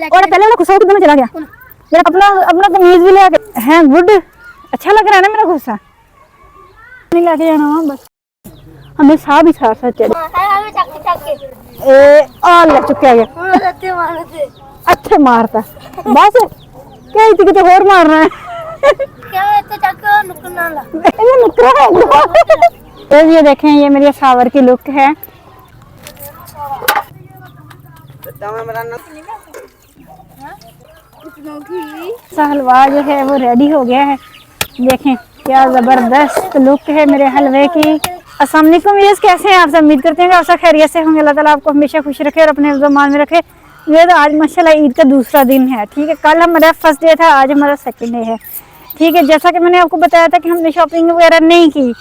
और पहले वाला गुस्सा कितना चला गया मेरा अपना अपना तमीज भी लेके हैं गुड अच्छा लग रहा है ना मेरा गुस्सा नहीं लेके जाना बस हमें साहब ही साथ साथ चले ए आ लग चुका है अच्छे मारता बस क्या इतनी तो और मारना है क्या तो चाका नुकना ला ये नुकरा है ये देखें ये मेरी सावर की लुक है हलवा जो है वो रेडी हो गया है देखें क्या जबरदस्त लुक है मेरे हलवे की। अस्सलाम वालेकुम व्यूअर्स, कैसे हैं आप सब? उम्मीद करते हैं कि आप सब खैरियत से होंगे। अल्लाह ताला आपको हमेशा खुश रखे और अपने ज़मान में रखे। ये तो आज माशाल्लाह ईद का दूसरा दिन है, ठीक है। कल हमारा फर्स्ट डे था, आज हमारा सेकंड डे है, ठीक है। जैसा कि मैंने आपको बताया था कि हमने शॉपिंग वगैरह नहीं की,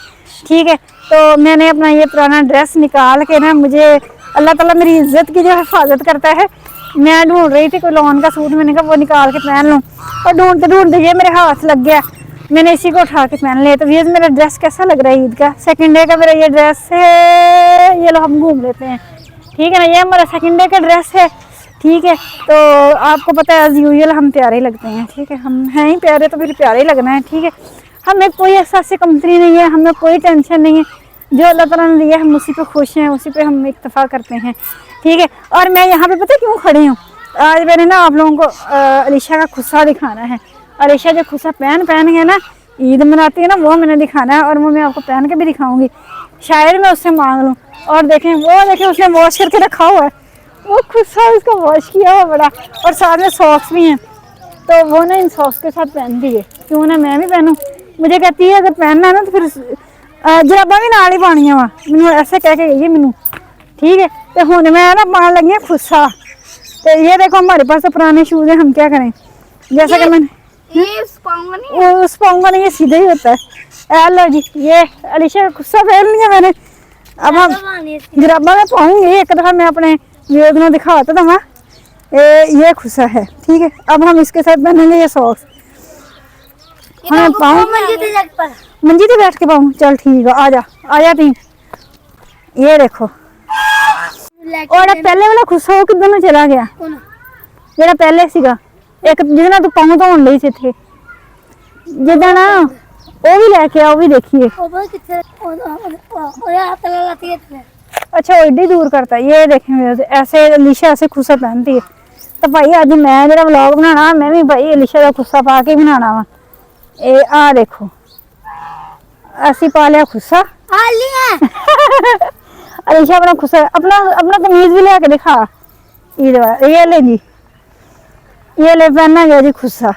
ठीक है। तो मैंने अपना ये पुराना ड्रेस निकाल के ना, मुझे अल्लाह ताला मेरी इज्जत की जो हिफाजत करता है। मैं ढूंढ रही थी कोई लॉन का सूट, मैंने कहा वो निकाल के पहन लूँ, और ढूंढते ढूंढते ये मेरे हाथ लग गया, मैंने इसी को उठा के पहन लिया। तो ये मेरा ड्रेस कैसा लग रहा है ईद का? सेकंड डे का मेरा ये ड्रेस है, ये लो हम घूम लेते हैं, ठीक है ना। ये हमारा सेकंड डे का ड्रेस है, ठीक है। तो आपको पता है एज यूजुअल हम प्यारे लगते हैं, ठीक है। हम हैं ही प्यारे तो फिर प्यारे ही लगना है, ठीक है। हमें कोई एहसास कमतरी नहीं है, हमें कोई टेंशन नहीं है। जो अल्लाह ताला ने दिया हम उसी पे खुश हैं, उसी पे हम इक्तफा करते हैं, ठीक है। और मैं यहाँ पे पता क्यों खड़ी हूँ? आज मैंने ना आप लोगों को अलीशा का खुस्सा दिखाना है। अलीशा जो खुस्सा पहन के ना ईद मनाती है ना, वो मैंने दिखाना है, और वो मैं आपको पहन के भी दिखाऊंगी। शायद मैं उससे मांग लूँ। और देखें वो देखें उसने वॉश करके रखा हुआ है, वो खुस्सा उसका वॉश किया हुआ बड़ा, और साथ में सॉक्स भी हैं। तो वो ना इन सॉक्स के साथ पहनती है, क्यों ना मैं भी पहनूँ। मुझे कहती है अगर पहनना है ना तो फिर जराबा भी नाल ही पानिया वा, मैनू ऐसे कह के गई है मैनू, ठीक है। तो हुण मैं ना पान लगी है खुस्सा। तो ये देखो हमारे पास तो पुराने शूज हैं, हम क्या करें? जैसा कि मैंने उस पाऊंगा नहीं, ये सीधे ही होता है। लो जी, ये अलीशा का खुस्सा पहन लिया मैंने। अब हम जराबा में पाऊंगी, एक दफा मैं अपने व्यूअर्स को दिखाता था वहाँ, ये खुस्सा है, ठीक है। अब हम इसके साथ पहनेंगे ये सॉक्स। हाँ पाऊँ मंजी पे बैठ के पाऊँ, चल ठीक है, आजा आजा टीम। ये देखो और पहले वाला खुस्सा वो किधर में चला गया? जेड़ा पहले सीगा एक जिसना तू पाँव धोन लई सी थे, जिदा ना वो भी लेके आओ, भी देखिए। अच्छा वो एडी दूर करता है। ये देखें ऐसे अलीशा ऐसे खुस्सा पहनती है। तो भाई अज मैं जो व्लॉग बनाना, मैं भी भाई अलीशा का खुस्सा पा के बनाना वा। ये आ देखो ऐसी पा लिया खुस्सा अलीशा अपना खुस्सा अपना अपना तमीज भी लेके दिखा ईद वाला। ये ले जी, ये ले पहना गया जी खुस्सा।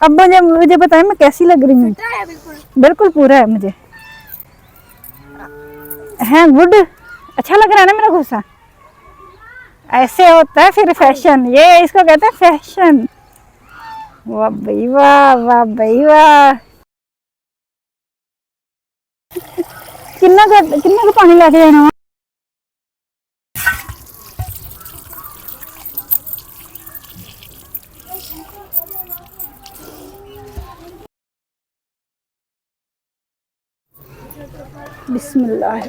अब मुझे बताए मैं कैसी लग रही हूँ? बिल्कुल पूरा है मुझे, है गुड अच्छा लग रहा है ना मेरा खुस्सा? ऐसे होता है फिर फैशन, ये इसको कहते हैं फैशन। वाह भाई वाह, वाह भाई वाह। कितना का पानी लेके जाना? बिस्मिल्लाह।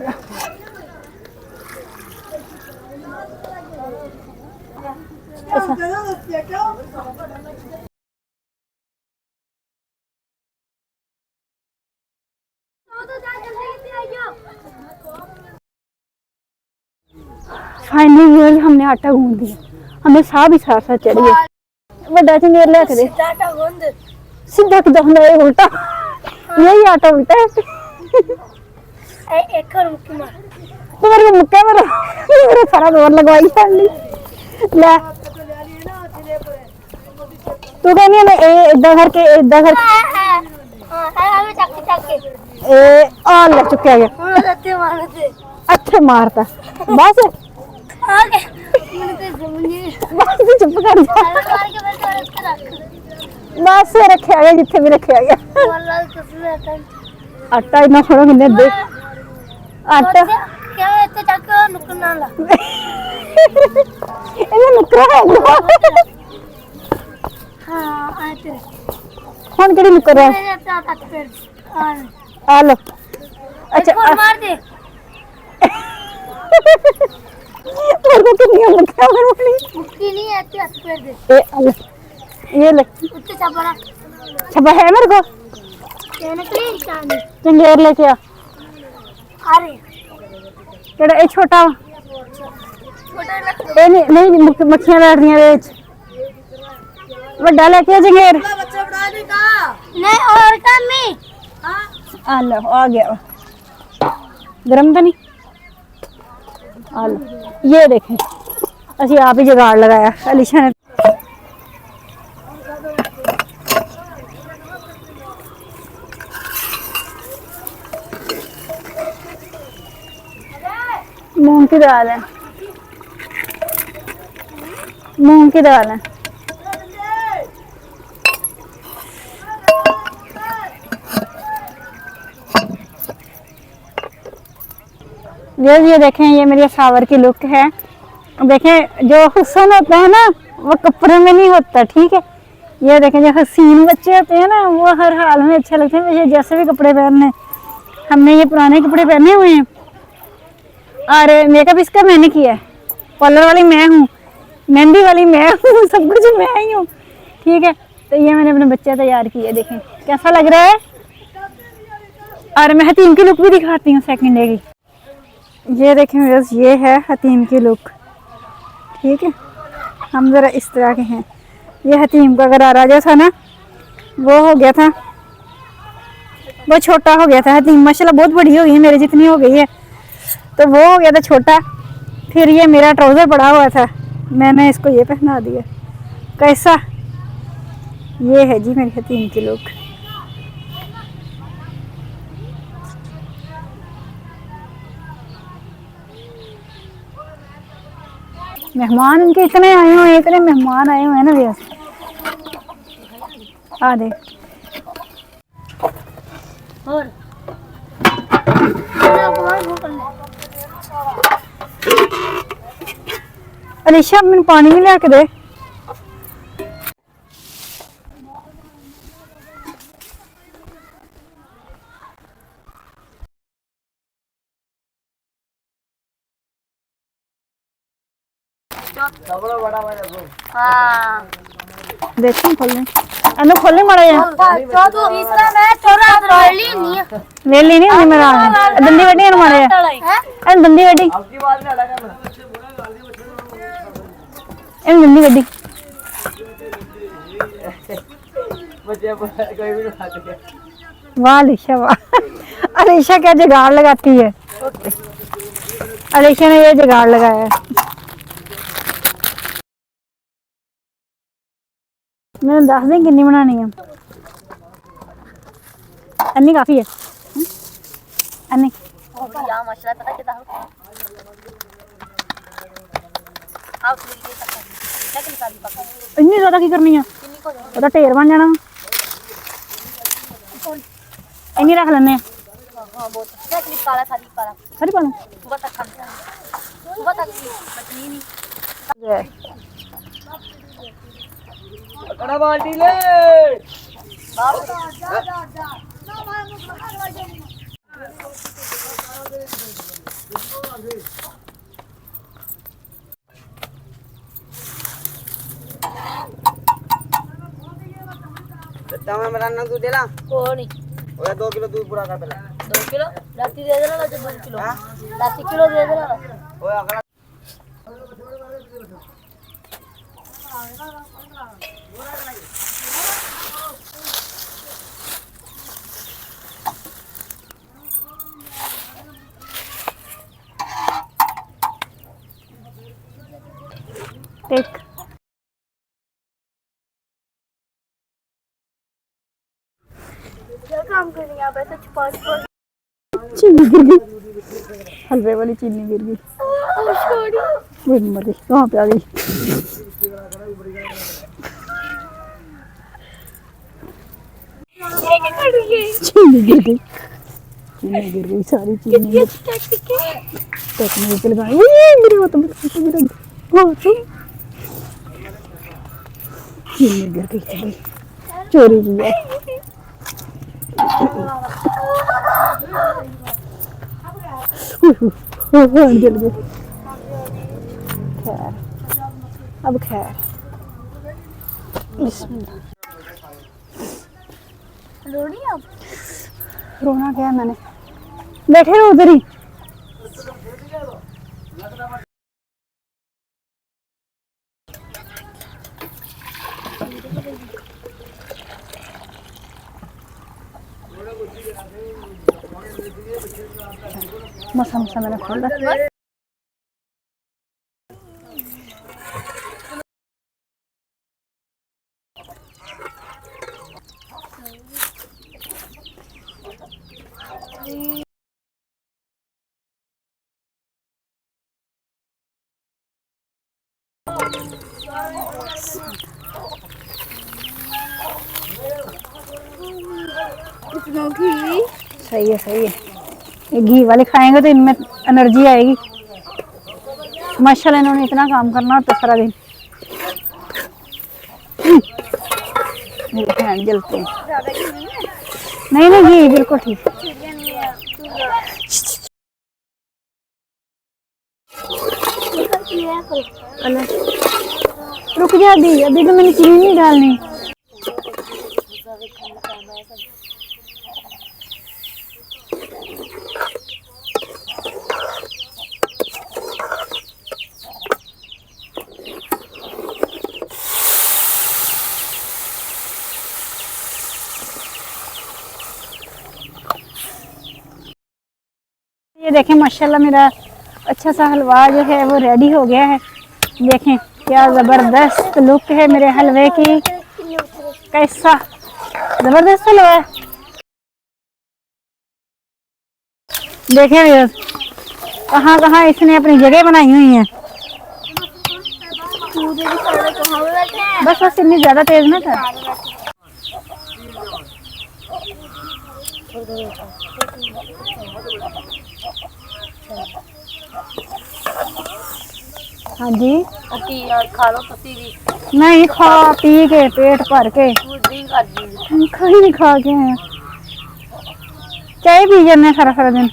फाइनली हमने आटा गूंद दिया, हमें साहब ही साथ साथ चढ़ी है। बड़ा चंगेर लेके दे सीधा किदा होंदा है उल्टा, यही आटा उल्टा है। एक और मुक्का मार, तुम्हारे को मुक्का मारो, मेरे सारा जोर लगवाई पड़नी ले। तू कहनी है ए इदा करके ए आ लग चुका है, अच्छे मारता बस चुप कर जा, बस रखा गया जिथे भी रखा गया। आटा इतना थोड़ा किन्ने दे आटा नुकरा है कौन केड़ी नुकर है? आ लो अच्छा मेरे को कितनी मुक्कियां बनवानी मुक्की नहीं है तो हाथ पैर दे ये ले उत्ते छपरा छपा है मेरे को कहने के लिए चांदी चंगेर लेके आ अरे केड़ा ए छोटा छोटा ए नहीं मक्खियां बैठ रही हैं बड़ा लेके आ चंगेर बच्चा बड़ा नहीं का नहीं और काम में हां आ लो आ गया गरम तो नहीं आ लो ये देखें असि आप ही जुगाड़ लगाया अलीशा ने मूंग की दाल है मूंग की दाल है ये देखें ये मेरी फ्लावर की लुक है देखें जो हुस्न होता है ना वो कपड़े में नहीं होता ठीक है ये देखें जो हसीन बच्चे होते हैं ना वो हर हाल में अच्छे लगते हैं मुझे जैसे भी कपड़े पहनने हमने ये पुराने कपड़े पहने हुए हैं और मेकअप इसका मैंने किया है पार्लर वाली मैं हूँ मेहंदी वाली मैं हूँ सब कुछ मैं ही हूँ ठीक है तो ये मैंने अपने बच्चे तैयार किए देखें कैसा लग रहा है और मैं हतीम की लुक भी दिखाती हूँ सेकंड डे की ये देखें बस ये है हतीम की लुक ठीक है हम ज़रा इस तरह के हैं ये हतीम का गरारा जो था ना वो हो गया था वो छोटा हो गया था हतीम माशाल्लाह बहुत बड़ी हो गई है मेरे जितनी हो गई है तो वो हो गया था छोटा फिर ये मेरा ट्राउज़र पड़ा हुआ था मैंने इसको ये पहना दिया कैसा ये है जी मेरी हतीम की लुक मेहमान उनके इतने आए हुए हैं इतने मेहमान आए हुए हैं ना भैया आ दे और अलीशा मैंने पानी भी ला के दे हां देखो खोलने अनु खोलने मड़ा है चौथो तीसरा मैं छोरा रोली नहीं वेली नहीं मेरा दंदी वड्डी अनु मड़ा है अनु दंदी वड्डी आपकी बात में अलग है अनु दंदी वड्डी बच्चे कोई भी खा सके वाह अलीशा वाह अलीशा क्या जुगाड़ लगाती है अलीशा ने ये जुगाड़ लगाया है मैंने दस दें कितनी बनानी है अन्नी काफी है अन्नी या मसला पता कितना हो आओ मिल के लेकिन सारी पका इतनी ज्यादा की करनी है किन्नी को ओदा ढेर बन जाना इन्नी रख लेने हां बहुत लेकिन काला सारी काला सारी पालो सुबह तक खाते हैं सुबह तक बचनी नहीं कड़ा बाल्टी ले बाप तो मैं मेरा दूध देला को नहीं ओए 2 किलो दूध पूरा कर पहले 2 किलो राती दे देना तो 2 किलो राती किलो दे देना ओए अगला देख क्या काम कर रही हैं आप ऐसे छुपा चीनी गिर गई हलवे वाली चीनी गिर गई वो मर गई कहाँ पे आ गई चीनी गिर गई सारी चीनी टेक्निक लगाई मेरी वो तो चीनी गिर गई चली चोरी की है जल गई खैर, अब खैर। बिस्मिल्लाह। रोनी आप रोना क्या है, मैंने बैठे रहो उधर ही। मसा मसा मैंने खोला। सही है सही है। ये घी वाले खाएंगे तो इनमें एनर्जी आएगी। माशाल्लाह इन्होंने इतना काम करना होता सारा दिन। मेरे हैंड जलते हैं। नहीं नहीं घी बिल्कुल ठीक। रुक जा अभी, अभी तो मैंने चीनी नहीं डालनी। ये देखें माशाल्लाह मेरा अच्छा सा हलवा जो है वो रेडी हो गया है। देखें क्या ज़बरदस्त लुक है मेरे हलवे की। कैसा ज़बरदस्त हलवा है। देखें कहाँ कहाँ इसने अपनी जगह बनाई हुई है। बस बस इतनी ज़्यादा तेज ना था। हाँ जी खा लो पति भी नहीं, खा पी के पेट भर के कहीं नहीं खा के हैं। चाय पी जाने सारा सारा दिन।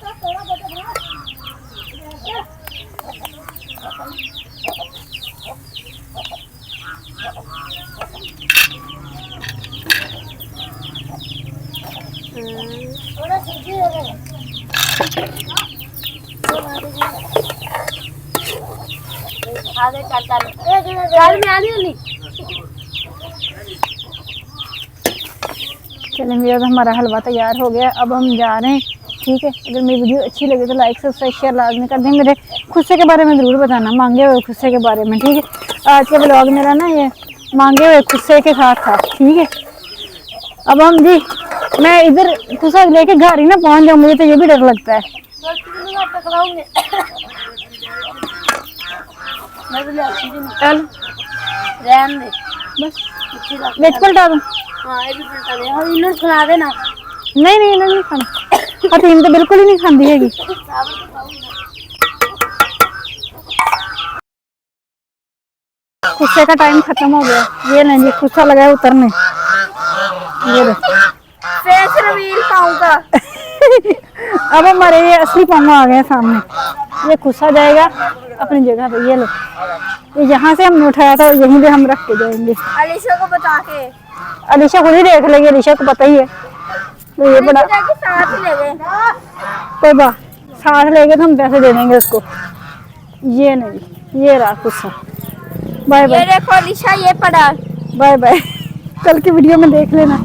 आगे चाल में आनी होनी। चलें भैया, तो हमारा हलवा तैयार हो गया। अब हम जा रहे हैं। ठीक है, अगर मेरी वीडियो अच्छी लगे तो लाइक सब्सक्राइब शेयर लाजमी कर दें। मेरे खुस्से के बारे में ज़रूर बताना, मांगे हुए खुस्से के बारे में। ठीक है, आज का ब्लॉग मेरा ना ये मांगे हुए खुस्से के साथ था। ठीक है, अब हम जी मैं इधर खुस्सा लेके घर ही ना पहुँच जाऊँ, मुझे तो ये भी डर लगता है। चल रहन दे बस मिर्च पलटा दूँ। हाँ ये भी पलटा दे और इन्होंने खिला देना। नहीं नहीं इन्होंने नहीं खाना। हतीम तो बिल्कुल ही नहीं खाती हैगी। खुस्से का टाइम खत्म हो गया। ये नहीं जी खुस्सा लगा है उतरने। ये फेस रिवील पाऊंगा। अब हमारे ये असली पामा आ गए सामने। ये खुस्सा जाएगा अपनी जगह पे। ये लो, ये जहाँ से हमने उठाया था यहीं पे हम रख के जाएंगे। अलीशा को बता के। अलीशा खुद ही देख लेगी, अलीशा को पता ही है। तो ये बड़ा साथ ही ले गए। कोई बात, साथ लेके तो हम पैसे दे देंगे उसको। ये नहीं, ये रहा खुस्सा। Bye bye. ये देखो अलीशा, ये पड़ा। Bye bye. कल की वीडियो में देख लेना।